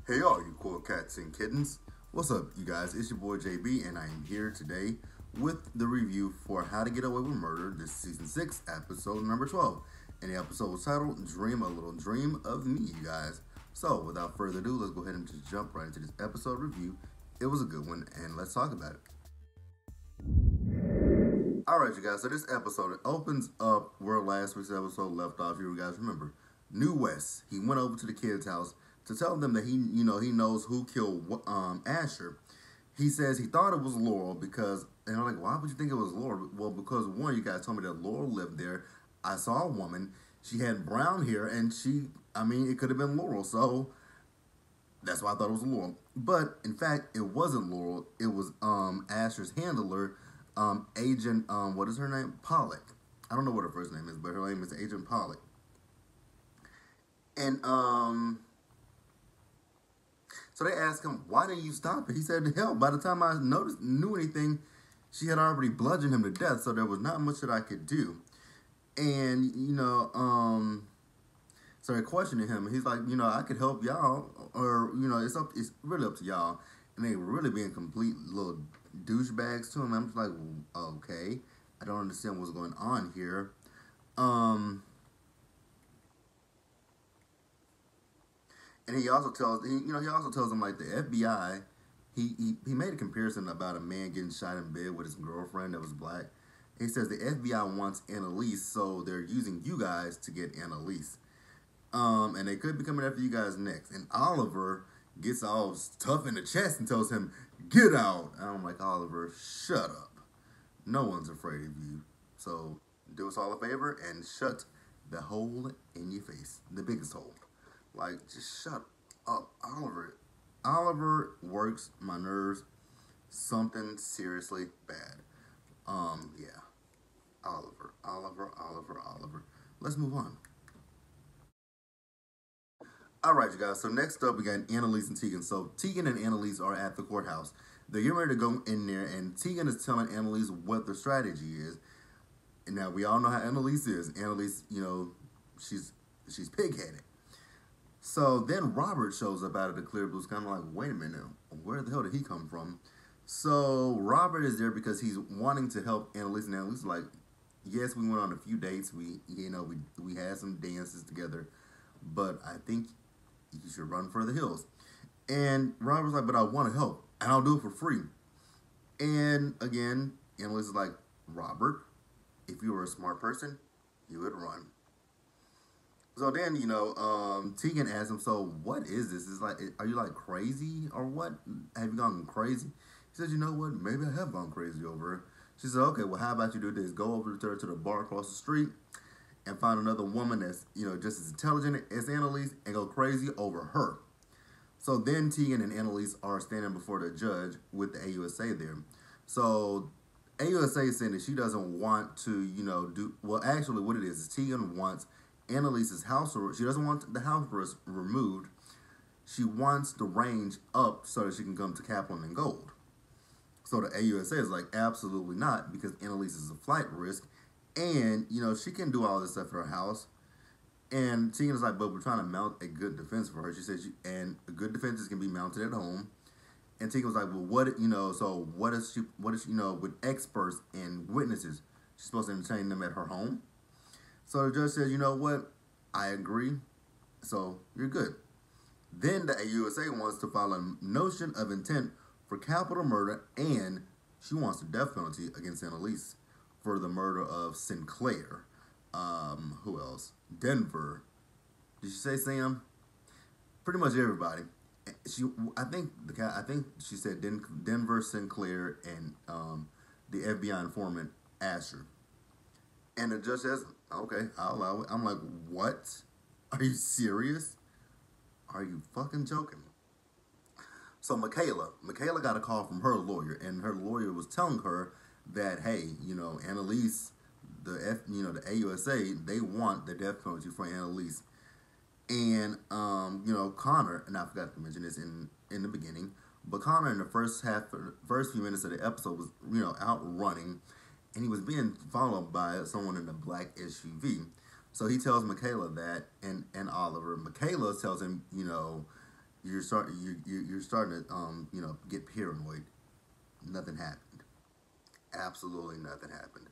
Hey all you cool cats and kittens. What's up you guys? It's your boy JB and I am here today with the review for How to Get Away with Murder. This is season 6, episode number 12. And the episode was titled Dream a Little Dream of Me, you guys. So without further ado, let's go ahead and just jump right into this episode review. It was a good one and let's talk about it. Alright you guys, so this episode it opens up where last week's episode left off. Here you guys remember. New West, he went over to the kids' house to tell them that he knows who killed Asher. He says he thought it was Laurel because, and I'm like, why would you think it was Laurel? Well, because one, you guys told me that Laurel lived there. I saw a woman. She had brown hair, and it could have been Laurel. So that's why I thought it was Laurel. But in fact, it wasn't Laurel. It was Asher's handler, Agent what is her name? Pollock. I don't know what her first name is, but her name is Agent Pollock. And so they asked him, why didn't you stop it? He said, hell, by the time I knew anything, she had already bludgeoned him to death, so there was not much that I could do. And, so they're questioning him. He's like, I could help y'all, or, it's really up to y'all. And they were really being complete little douchebags to him. I'm just like, okay, I don't understand what's going on here. And he also tells him like the FBI. He made a comparison about a man getting shot in bed with his girlfriend that was black. He says the FBI wants Annalise, so they're using you guys to get Annalise. And they could be coming after you guys next. And Oliver gets all tough in the chest and tells him, "Get out!" And I'm like, Oliver, shut up. No one's afraid of you. So do us all a favor and shut the hole in your face, the biggest hole. Like, just shut up, Oliver. Oliver works my nerves. Something seriously bad. Yeah. Oliver. Let's move on. Alright, you guys. So next up, we got Annalise and Tegan. So Tegan and Annalise are at the courthouse. They're getting ready to go in there, and Tegan is telling Annalise what the strategy is. And now, we all know how Annalise is. Annalise, she's pig-headed. So then Robert shows up out of the clear blue sky. I'm like, wait a minute, where the hell did he come from? So Robert is there because he's wanting to help Annalise. And Annalise is like, yes, we went on a few dates. We had some dances together, but I think you should run for the hills. And Robert's like, but I want to help, and I'll do it for free. And again, Annalise is like, Robert, if you were a smart person, you would run. So then, Tegan asks him, so what is this? It's like, are you like crazy or what? Have you gone crazy? He says, you know what? Maybe I have gone crazy over her. She said, okay, well, how about you do this? Go over to the bar across the street and find another woman that's, just as intelligent as Annalise and go crazy over her. So then Tegan and Annalise are standing before the judge with the AUSA there. So AUSA is saying that she doesn't want to, actually what it is Tegan wants Annalise's house arrest. She doesn't want the house arrest removed. She wants the range up so that she can come to Kaplan and Gold. So the AUSA is like, absolutely not, because Annalise is a flight risk, and she can do all this stuff at her house. And Tegan is like, but we're trying to mount a good defense for her. She says, and good defenses can be mounted at home. And Tegan was like, well, what is she, with experts and witnesses, she's supposed to entertain them at her home? So the judge says, you know what? I agree. So you're good. Then the AUSA wants to file a notion of intent for capital murder, and she wants the death penalty against Annalise for the murder of Sinclair. Who else? Denver. Did she say Sam? Pretty much everybody. I think she said Denver, Sinclair, and the FBI informant Asher. And the judge says, okay, I'll allow it. I'm like, what? Are you serious? Are you fucking joking? So Michaela got a call from her lawyer, and her lawyer was telling her that, hey, Annalise, the AUSA, they want the death penalty for Annalise. And, Connor, and I forgot to mention this in the beginning, but Connor in the first few minutes of the episode was, out running, and he was being followed by someone in a black SUV. So he tells Michaela that, and Oliver. Michaela tells him, you're starting to get paranoid. Nothing happened. Absolutely nothing happened.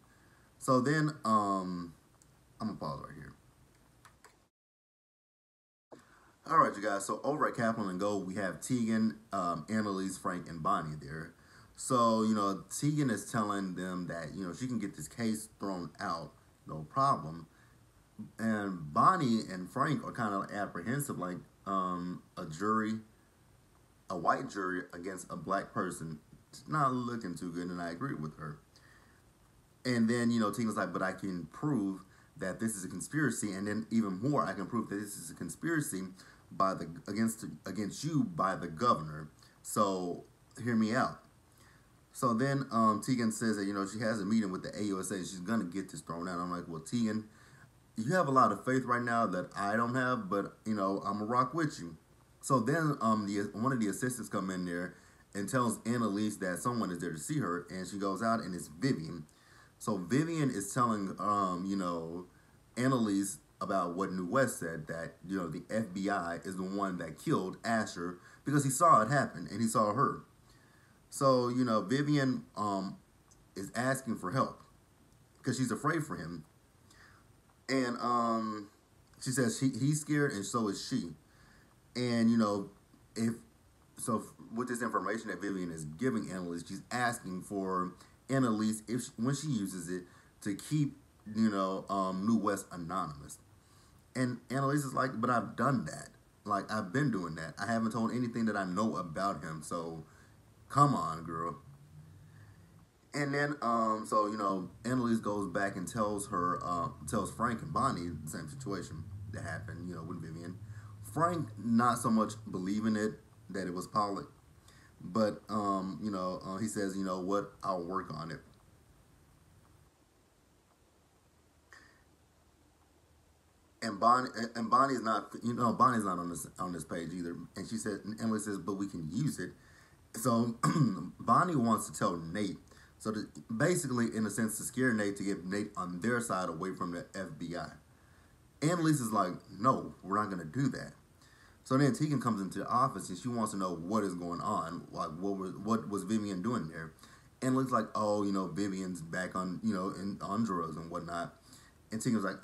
So then I'm gonna pause right here. All right, you guys. So over at Kaplan and Gold, we have Tegan, Annalise, Frank, and Bonnie there. So Tegan is telling them that she can get this case thrown out, no problem. And Bonnie and Frank are kind of apprehensive, like a jury, a white jury against a black person. It's not looking too good, and I agree with her. And then Tegan's like, but I can prove that this is a conspiracy, and then even more, I can prove that this is a conspiracy by the against you by the governor. So hear me out. So then Tegan says that she has a meeting with the AUSA and she's gonna get this thrown out. I'm like, well, Tegan, you have a lot of faith right now that I don't have, but I'm gonna rock with you. So then one of the assistants come in there and tells Annalise that someone is there to see her, and she goes out and it's Vivian. So Vivian is telling Annalise about what New West said, that the FBI is the one that killed Asher because he saw it happen and he saw her. So Vivian is asking for help because she's afraid for him, and she says he's scared and so is she. And if so, with this information that Vivian is giving Annalise, she's asking for Annalise, when she uses it, to keep New West anonymous. And Annalise is like, but I've done that. Like, I've been doing that. I haven't told anything that I know about him. So come on, girl. And then so Annalise goes back and tells Frank and Bonnie the same situation that happened with Vivian. Frank not so much believing it, that it was Pollock, but he says, what, I'll work on it. And Bonnie's not, Bonnie's not on this page either. And she said, and Emily says, but we can use it. So Bonnie wants to tell Nate, so to, basically in a sense to scare Nate, to get Nate on their side away from the FBI. Annalise is like, no, we're not gonna do that. So then Tegan comes into the office and she wants to know what is going on, like what was Vivian doing there. And it looks like, oh, Vivian's back on, on drugs and whatnot. And Tegan's like,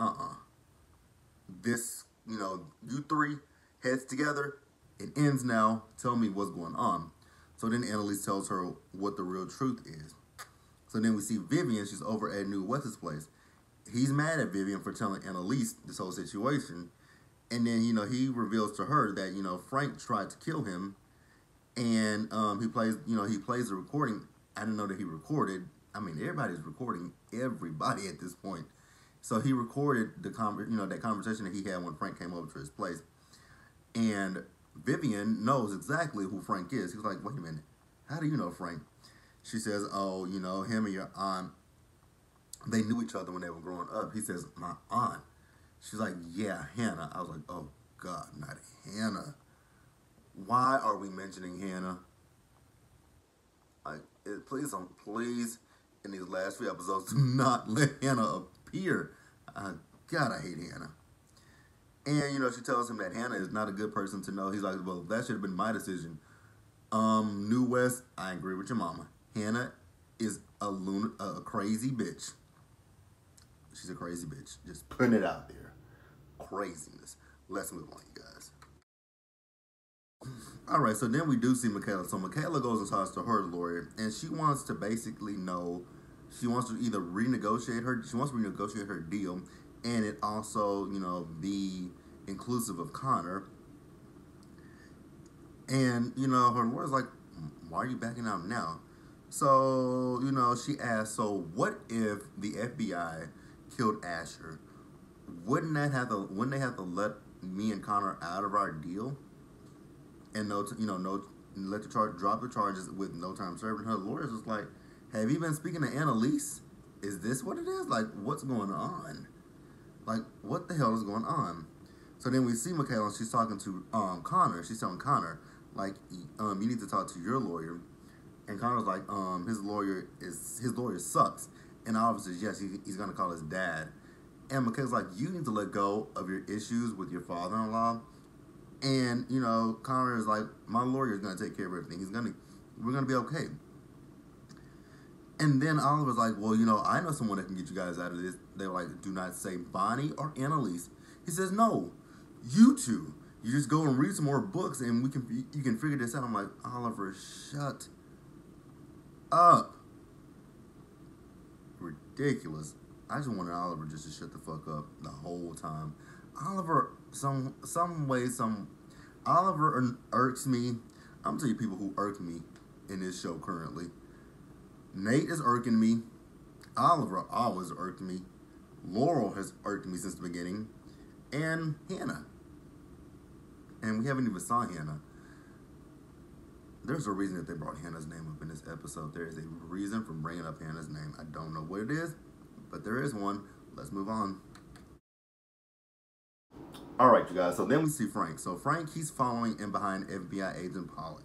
this, you three heads together. It ends now. Tell me what's going on. So then Annalise tells her what the real truth is. So then we see Vivian. She's over at New West's place. He's mad at Vivian for telling Annalise this whole situation. And then, he reveals to her that, Frank tried to kill him. And he plays the recording. I didn't know that he recorded. I mean, everybody's recording everybody at this point. So he recorded that conversation that he had when Frank came over to his place. And Vivian knows exactly who Frank is. He was like, wait a minute, how do you know Frank? She says, oh, him and your aunt, they knew each other when they were growing up. He says, my aunt. She's like, yeah, Hannah. I was like, oh, God, not Hannah. Why are we mentioning Hannah? Like, please, in these last few episodes, do not let Hannah appear. God, I hate Hannah. And, she tells him that Hannah is not a good person to know. He's like, well, that should have been my decision. New West, I agree with your mama. Hannah is a crazy bitch. She's a crazy bitch. Just putting it out there. Craziness. Let's move on, you guys. All right, so then we do see Michaela. So Michaela goes and talks to her lawyer, and she wants to basically know, she wants to either renegotiate her deal, and it also, be inclusive of Connor. And, her lawyer's like, why are you backing out now? So, she asks, so what if the FBI killed Asher? Wouldn't they have to let me and Connor out of our deal? And let drop the charges with no time served. And her lawyer's just like, have you been speaking to Annalise? Is this what it is? Like, what's going on? Like, what the hell is going on? So then we see Michaela, and she's talking to Connor. She's telling Connor, like, you need to talk to your lawyer. And Connor's like, his lawyer sucks. And obviously, yes, he's gonna call his dad. And Michaela's like, you need to let go of your issues with your father-in-law And, you know, Connor is like, my lawyer's going to take care of everything. We're going to be okay. And then Oliver's like, well, you know, I know someone that can get you guys out of this. They're like, do not say Bonnie or Annalise. He says, no, you two. You just go and read some more books and you can figure this out. I'm like, Oliver, shut up. Ridiculous. I just wanted Oliver just to shut the fuck up the whole time. Oliver, Oliver irks me. I'm telling you people who irk me in this show currently. Nate is irking me. Oliver always irked me. Laurel has irked me since the beginning. And Hannah. And we haven't even saw Hannah. There's a reason that they brought Hannah's name up in this episode. There is a reason for bringing up Hannah's name. I don't know what it is, but there is one. Let's move on. All right, you guys. So then we see Frank. So Frank, he's following in behind FBI agent Pollock.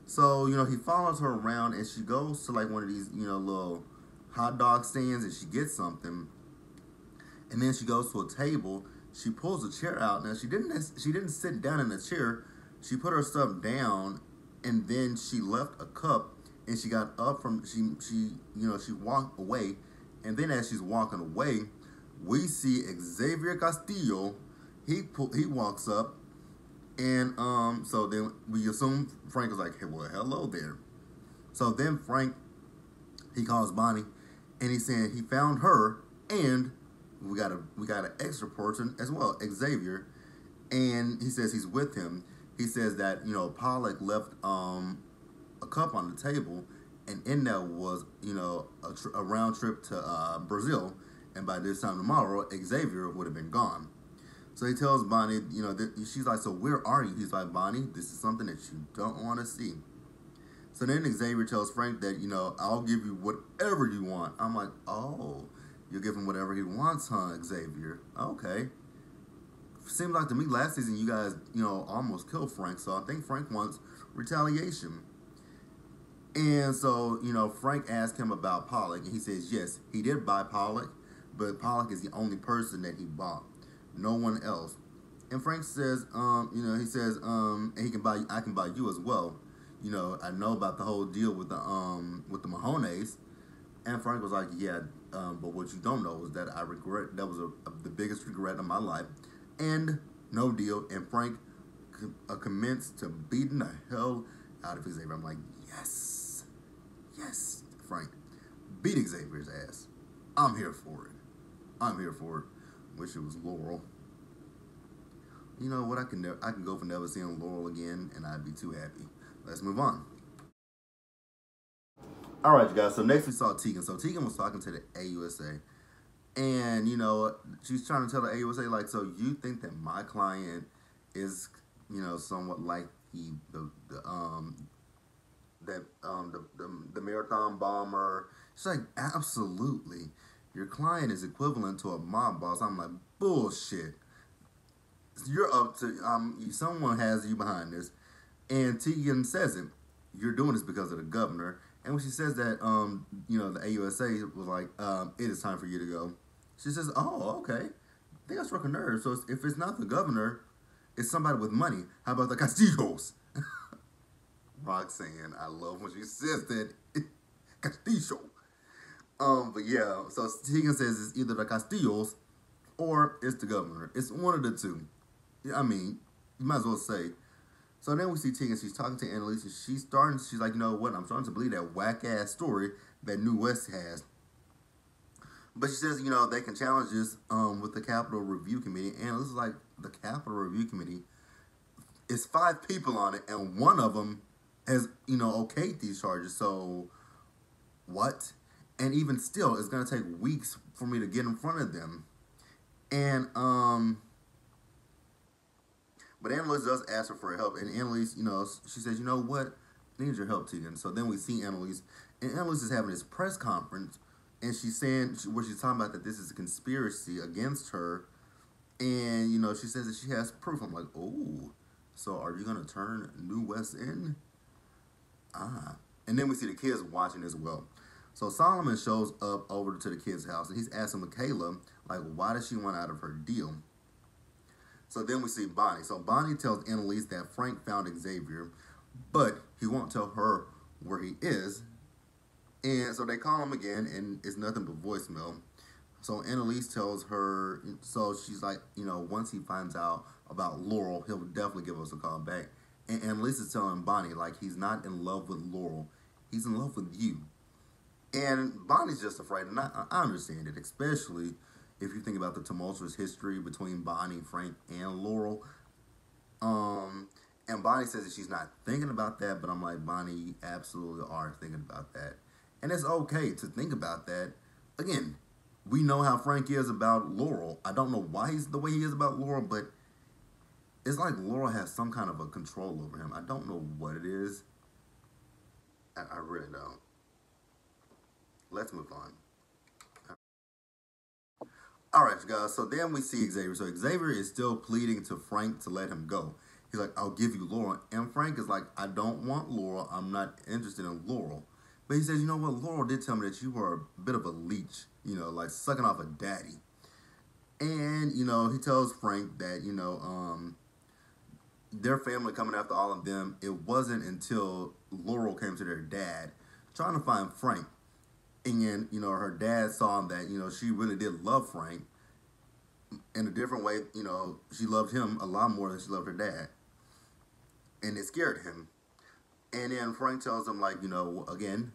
So, you know, he follows her around and she goes to like one of these, you know, little hot dog stands and she gets something. And then she goes to a table. She pulls a chair out. Now, she didn't sit down in the chair. She put her stuff down and then she left a cup and she got up from, she walked away. And then as she's walking away, we see Xavier Castillo. He walks up, and so then we assume Frank was like, hey, well, hello there. So then Frank, he calls Bonnie, and he's saying he found her, and we got an extra person as well, Xavier, and he says he's with him. He says that, you know, Pollock left a cup on the table, and in there was, you know, a round trip to Brazil, and by this time tomorrow, Xavier would have been gone. So he tells Bonnie, you know, she's like, so where are you? He's like, Bonnie, this is something that you don't want to see. So then Xavier tells Frank that, you know, I'll give you whatever you want. I'm like, oh, you'll give him whatever he wants, huh, Xavier? Okay. Seems like to me last season you guys, you know, almost killed Frank. So I think Frank wants retaliation. And so, you know, Frank asked him about Pollock. And he says, yes, he did buy Pollock. But Pollock is the only person that he bought. No one else. And Frank says, you know, he says, and I can buy you as well. You know, I know about the whole deal with the Mahones. And Frank was like, yeah, but what you don't know is that I regret, that was the biggest regret of my life. And no deal. And Frank commenced to beating the hell out of Xavier. I'm like, yes, Frank, beat Xavier's ass. I'm here for it. Wish it was Laurel. You know what? I can go for never seeing Laurel again, and I'd be too happy. Let's move on. All right, you guys. So next we saw Tegan. So Tegan was talking to the AUSA, and you know she's trying to tell the AUSA like, so you think that my client is, you know, somewhat like the marathon bomber? She's like, absolutely. Your client is equivalent to a mob boss. I'm like, bullshit. You're up to, someone has you behind this. And Tegan says it. You're doing this because of the governor. And when she says that, you know, the AUSA was like, it is time for you to go. She says, oh, okay. I think I struck a nerve. So if it's not the governor, it's somebody with money. How about the Castillos? Roxanne, I love when she says that. Castillo. But yeah, so Tegan says it's either the Castillos or it's the governor. It's one of the two. I mean, you might as well say. So then we see Tegan, she's talking to Annalise, and she's like, you know what, I'm starting to believe that whack-ass story that New West has. But she says, you know, they can challenge this with the Capitol Review Committee. And this is like, the Capitol Review Committee is 5 people on it, and one of them has, you know, okayed these charges. So, what? And even still, it's going to take weeks for me to get in front of them. And, but Annalise does ask her for help. And Annalise, you know, she says, you know what? I need your help, Tegan. So then we see Annalise. And Annalise is having this press conference. And she's saying, where she's talking about that this is a conspiracy against her. And, you know, she says that she has proof. I'm like, oh, so are you going to turn New West in? And then we see the kids watching as well. So Solomon shows up over to the kid's house, and he's asking Michaela, like, why does she want out of her deal? So then we see Bonnie. So Bonnie tells Annalise that Frank found Xavier, but he won't tell her where he is. And so they call him again, and it's nothing but voicemail. So Annalise tells her, so she's like, once he finds out about Laurel, he'll definitely give us a call back. And Annalise is telling Bonnie, like, he's not in love with Laurel, he's in love with you. And Bonnie's just afraid, and I understand it, especially if you think about the tumultuous history between Bonnie, Frank, and Laurel. And Bonnie says that she's not thinking about that, but I'm like, Bonnie, you absolutely are thinking about that. And it's okay to think about that. Again, we know how Frank is about Laurel. I don't know why he's the way he is about Laurel, but it's like Laurel has some kind of a control over him. I don't know what it is. I really don't. Let's move on. Alright, guys, so then we see Xavier. So Xavier is still pleading to Frank to let him go. He's like, I'll give you Laurel. And Frank is like, I don't want Laurel. I'm not interested in Laurel. But he says, you know what? Laurel did tell me that you were a bit of a leech, like sucking off a daddy. And, he tells Frank that, their family coming after all of them, it wasn't until Laurel came to their dad trying to find Frank. And, her dad saw that, she really did love Frank in a different way. She loved him a lot more than she loved her dad. And it scared him. And then Frank tells him, like, again,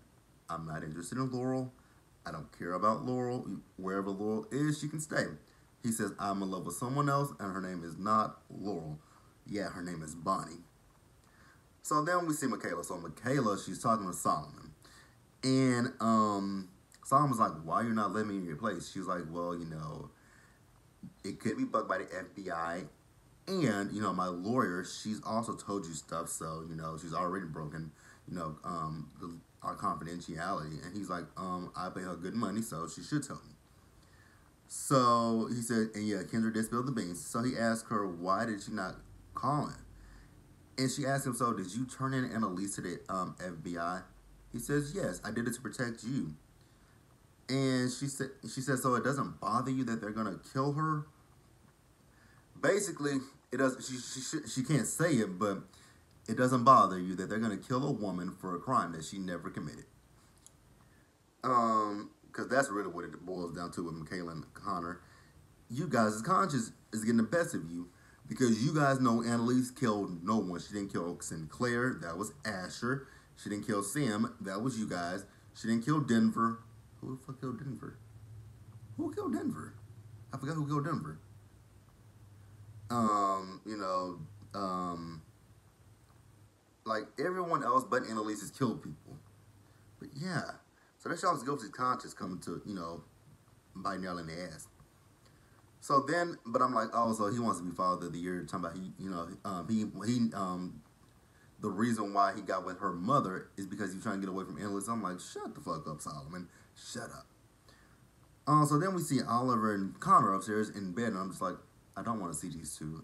I'm not interested in Laurel. I don't care about Laurel. Wherever Laurel is, she can stay. He says, I'm in love with someone else, and her name is not Laurel. Yeah, her name is Bonnie. So then we see Michaela. So Michaela, she's talking to Solomon. And Solomon's like, why are you not letting me in your place? She's like, well, it could be bugged by the FBI. And, my lawyer, she's also told you stuff. So, she's already broken, our confidentiality. And he's like, I pay her good money, so she should tell me. So he said, and yeah, Kendra did spill the beans. So he asked her, why did she not call him? And she asked him, so did you turn in Annalise to the FBI? He says, yes, I did it to protect you. And she said, so it doesn't bother you that they're gonna kill her? Basically, it does. She can't say it, but it doesn't bother you that they're gonna kill a woman for a crime that she never committed. Because that's really what it boils down to with Michaela and Connor. You guys' conscience is getting the best of you because you guys know Annalise killed no one. She didn't kill Sinclair. That was Asher. She didn't kill Sam. That was you guys. She didn't kill Denver. Who the fuck killed Denver? Who killed Denver? I forgot who killed Denver. Like everyone else but Annalise has killed people. But yeah. So that shows guilty conscience coming to, biting y'all in the ass. So then, but I'm like, oh, so he wants to be Father of the Year. Talking about the reason why he got with her mother is because he was trying to get away from Annalise. I'm like, shut the fuck up, Solomon. Shut up. So then we see Oliver and Connor upstairs in bed, and I'm just like, I don't want to see these two.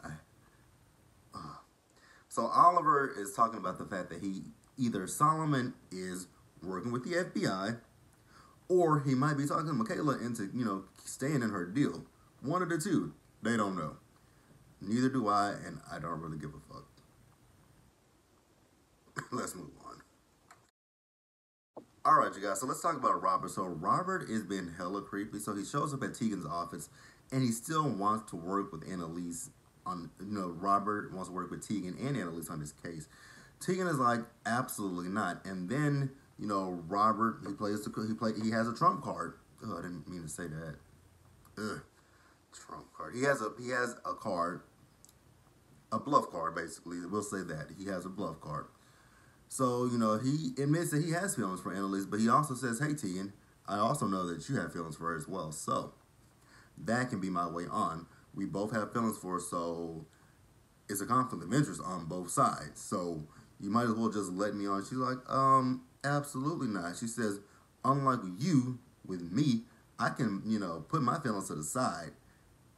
So Oliver is talking about the fact that either Solomon is working with the FBI, or he might be talking to Michaela into, staying in her deal. One of the two. They don't know. Neither do I, and I don't really give a fuck. Let's move on. Alright, you guys, so let's talk about Robert. So Robert is being hella creepy. So he shows up at Tegan's office, and he still wants to work with Annalise on, Robert wants to work with Tegan and Annalise on this case. Tegan is like, absolutely not. And then, Robert, he has a trump card. Oh, I didn't mean to say that. Ugh. Trump card. He has a card, a bluff card, basically. We'll say that. He has a bluff card. So, he admits that he has feelings for Annalise, but he also says, hey, Tegan, I also know that you have feelings for her as well. So, that can be my way on. We both have feelings for her, so it's a conflict of interest on both sides. So, you might as well just let me on. She's like, absolutely not. She says, unlike you, with me, I can, put my feelings to the side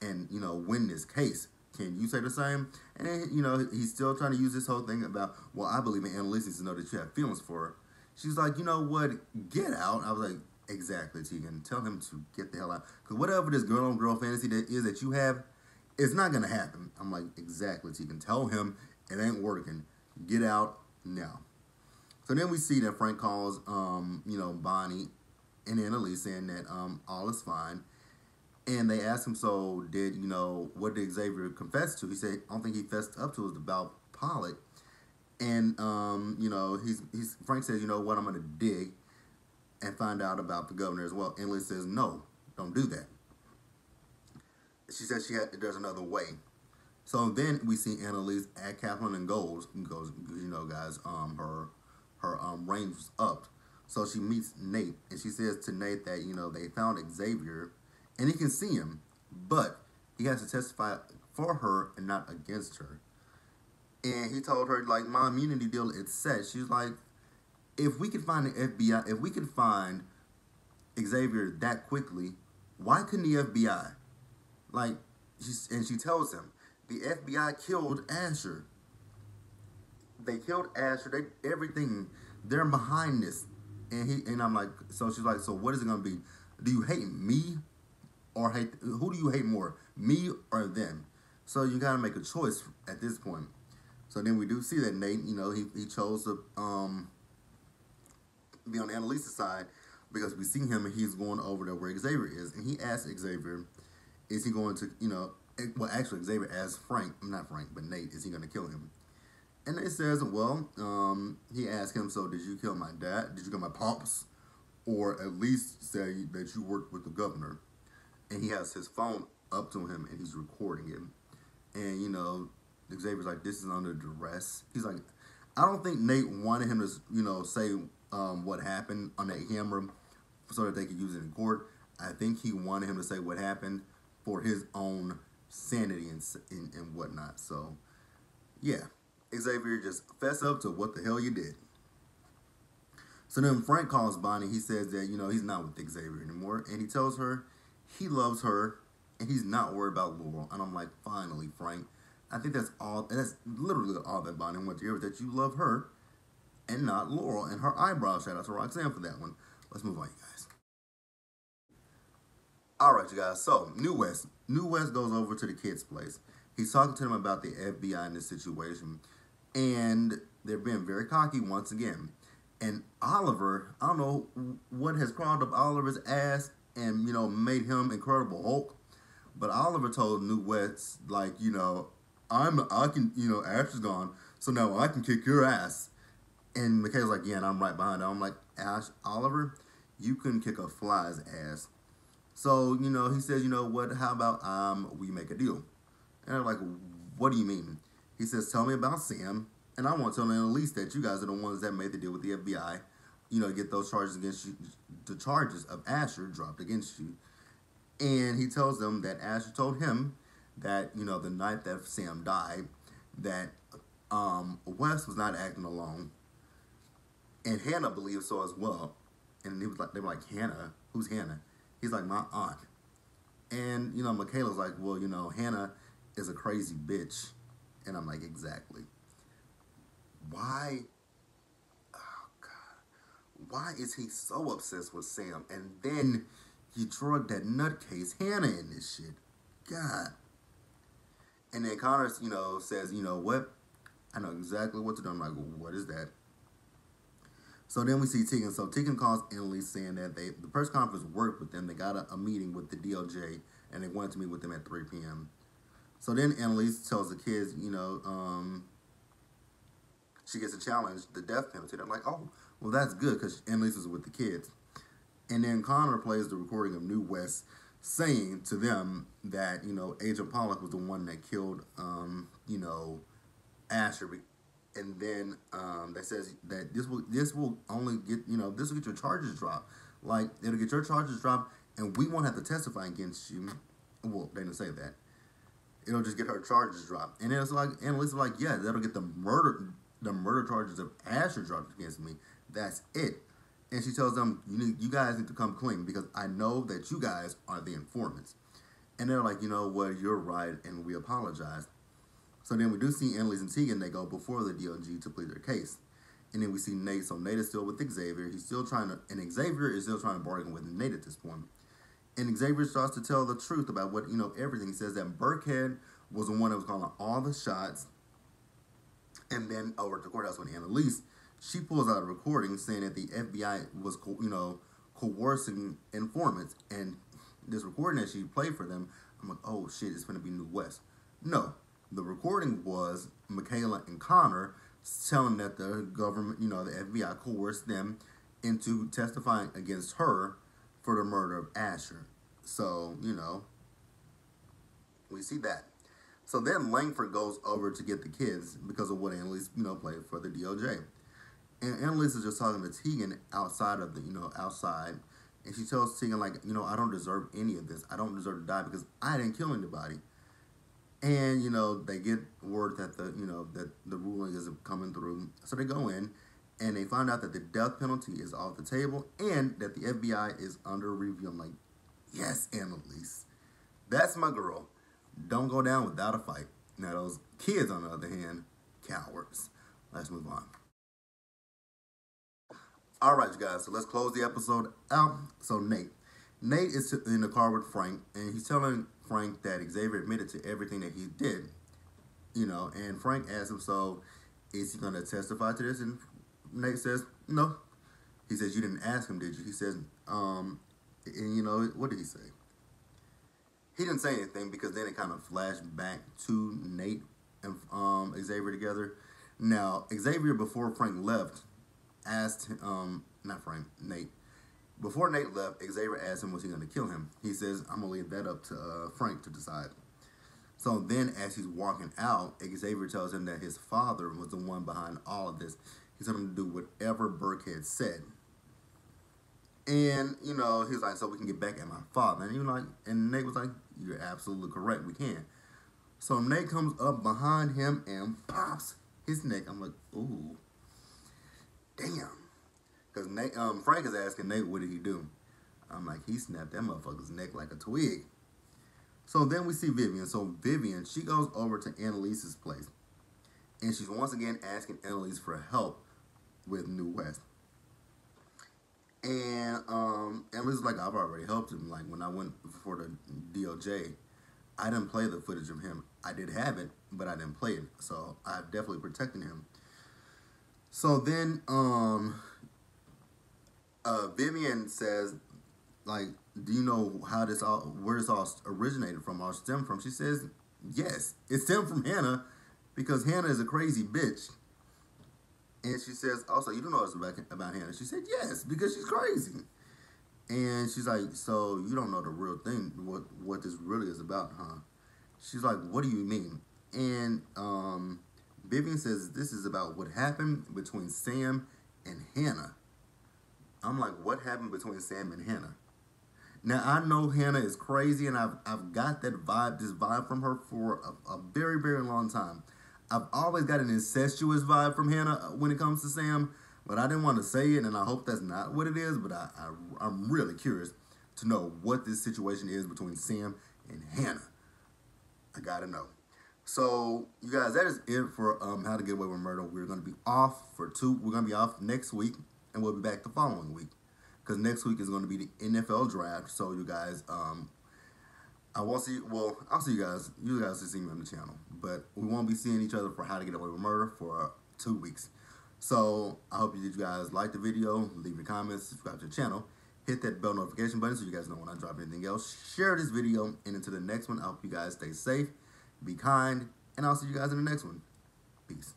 and, win this case. Can you say the same? And then, he's still trying to use this whole thing about, well, I believe in Annalise needs to know that you have feelings for her. She's like, you know what? Get out. I was like, exactly, Tegan. Tell him to get the hell out. Because whatever this girl-on-girl fantasy that is that you have, It's not gonna happen. I'm like, exactly. So you can tell him it ain't working. Get out now. So then we see that Frank calls, Bonnie and Annalise saying that all is fine. And they ask him, so did, what did Xavier confess to? He said, I don't think he fessed up to it was about Pollock. And, Frank says, you know what, I'm going to dig and find out about the governor as well. Annalise says, no, don't do that. She says there's another way. So then we see Annalise at Kaplan and goes, guys, her range was up. So she meets Nate, and she says to Nate that, they found Xavier, and he can see him, but he has to testify for her and not against her. And he told her, like, my immunity deal is set. She's like, if we could find the FBI, if we could find Xavier that quickly, why couldn't the FBI? Like, she tells him, the FBI killed Asher. They killed Asher. Everything. They're behind this. And I'm like, so she's like, so what is it gonna be? Do you hate me, or who do you hate more, me or them? So you gotta make a choice at this point. So then we do see that Nate, he chose to be on Annalise's side, because we see him and he's going over there where Xavier is, and he asked Xavier, is he going to, well, actually Xavier asked not Frank, but Nate, is he going to kill him? And Nate says, well, he asked him, so did you kill my dad? Did you kill my pops? Or at least say that you worked with the governor? And he has his phone up to him and he's recording him. And, Xavier's like, this is under duress. He's like, I don't think Nate wanted him to, say what happened on that camera so that they could use it in court. I think he wanted him to say what happened for his own sanity and whatnot. So, yeah. Xavier just fess up to what the hell you did. So then Frank calls Bonnie. He says that, he's not with Xavier anymore. And he tells her he loves her and he's not worried about Laurel. And I'm like, finally, Frank. I think that's all. That's literally all that Bonnie wants to hear, that you love her and not Laurel. And her eyebrows, shout out to Roxanne for that one. Let's move on, you guys. All right, you guys. So, New West goes over to the kid's place. He's talking to them about the FBI in this situation. And they're being very cocky once again. And Oliver, I don't know what has crawled up Oliver's ass and, made him Incredible Hulk. But Oliver told New West, like, I can, Ash is gone, so now I can kick your ass. And Michaela's like, yeah, and I'm right behind her. I'm like, Oliver, you couldn't kick a fly's ass. So, he says, what, how about we make a deal? And I'm like, what do you mean? He says, tell me about Sam, and I want to tell Annalise that you guys are the ones that made the deal with the FBI, get those charges against you, the charges of Asher dropped against you. And he tells them that Asher told him that, the night that Sam died, that Wes was not acting alone. And Hannah believes so as well. And they were like, Hannah? Who's Hannah? He's like, my aunt. And, Michaela's like, well, Hannah is a crazy bitch. And I'm like, exactly. Why? Oh, God. Why is he so obsessed with Sam? And then he drugged that nutcase Hannah in this shit. God. And then Connor, says, what? I know exactly what to do. I'm like, what is that? So then we see Tegan. So Tegan calls Annalise saying that the press conference worked with them. They got a meeting with the DOJ, and they wanted to meet with them at 3 p.m. So then Annalise tells the kids, she gets a challenge, the death penalty. They're like, oh, well, that's good, because Annalise is with the kids. And then Connor plays the recording of New West saying to them that, Agent Pollock was the one that killed, Asher. And then that says that this will only get, this will get your charges dropped. Like, it'll get your charges dropped, and we won't have to testify against you. Well, they didn't say that. It'll just get her charges dropped. And then it's like, Annalise was like, yeah, that'll get the murder charges of Asher dropped against me. That's it. And she tells them, you guys need to come clean, because I know that you guys are the informants. And they're like, what, you're right, and we apologize. So then we do see Annalise and Tegan, they go before the DOJ to plead their case. And then we see Nate. So Nate is still with Xavier. He's still trying to, and Xavier is still trying to bargain with Nate at this point. And Xavier starts to tell the truth about what, everything. He says that Burkhead was the one that was calling all the shots. And then over at the courthouse with Annalise, she pulls out a recording saying that the FBI was, coercing informants. And this recording that she played for them, I'm like, oh shit, it's going to be New West. No, the recording was Michaela and Connor telling that the government, the FBI coerced them into testifying against her for the murder of Asher. So, we see that. So then Langford goes over to get the kids because of what Annalise, played for the DOJ. And Annalise is just talking to Tegan outside of the, outside. And she tells Tegan, like, I don't deserve any of this. I don't deserve to die because I didn't kill anybody. And, they get word that that the ruling isn't coming through. So they go in and they find out that the death penalty is off the table and that the FBI is under review. I'm like, yes, Annalise. That's my girl. Don't go down without a fight. Now, those kids, on the other hand, cowards. Let's move on. All right, you guys. So let's close the episode out. So Nate is in the car with Frank, and he's telling Frank that Xavier admitted to everything that he did. And Frank asks him, so is he going to testify to this? And Nate says, no. He says, you didn't ask him, did you? He says, and what did he say? He didn't say anything because then it kind of flashed back to Nate and Xavier together. Now, Xavier, before Frank left, asked, Nate. Before Nate left, Xavier asked him, was he going to kill him? He says, I'm going to leave that up to Frank to decide. So then as he's walking out, Xavier tells him that his father was the one behind all of this. He's going to do whatever Burkhead said. And, he was like, so we can get back at my father. And Nate was like, you're absolutely correct, we can. So Nate comes up behind him and pops his neck. I'm like, ooh, damn. Because Frank is asking Nate, what did he do? I'm like, he snapped that motherfucker's neck like a twig. So then we see Vivian. So Vivian, she goes over to Annalise's place. And she's once again asking Annalise for help with New West. And Annalise is like, I've already helped him. Like, when I went for the DOJ, I didn't play the footage of him. I did have it, but I didn't play it. So I definitely protected him. So then Vivian says, like, do you know where this all originated from or stemmed from? She says, yes, it stemmed from Hannah because Hannah is a crazy bitch. And she says, also, you don't know what's about Hannah. She said, yes, because she's crazy. And she's like, so you don't know the real thing, what this really is about, huh? She's like, what do you mean? And Vivian says, this is about what happened between Sam and Hannah. I'm like, what happened between Sam and Hannah? Now, I know Hannah is crazy, and I've got this vibe from her for a very, very long time. I've always got an incestuous vibe from Hannah when it comes to Sam, but I didn't want to say it, and I hope that's not what it is, but I'm really curious to know what this situation is between Sam and Hannah. I gotta know. So, you guys, that is it for How to Get Away with Murder. We're going to be off for We're going to be off next week, and we'll be back the following week. Because next week is going to be the NFL draft. So, you guys, I'll see you guys. You guys will see me on the channel. But we won't be seeing each other for How to Get Away with Murder for 2 weeks. So, I hope you guys like the video. Leave your comments. Subscribe to the channel. Hit that bell notification button so you guys know when I drop anything else. Share this video. And until the next one, I hope you guys stay safe. Be kind, and I'll see you guys in the next one. Peace.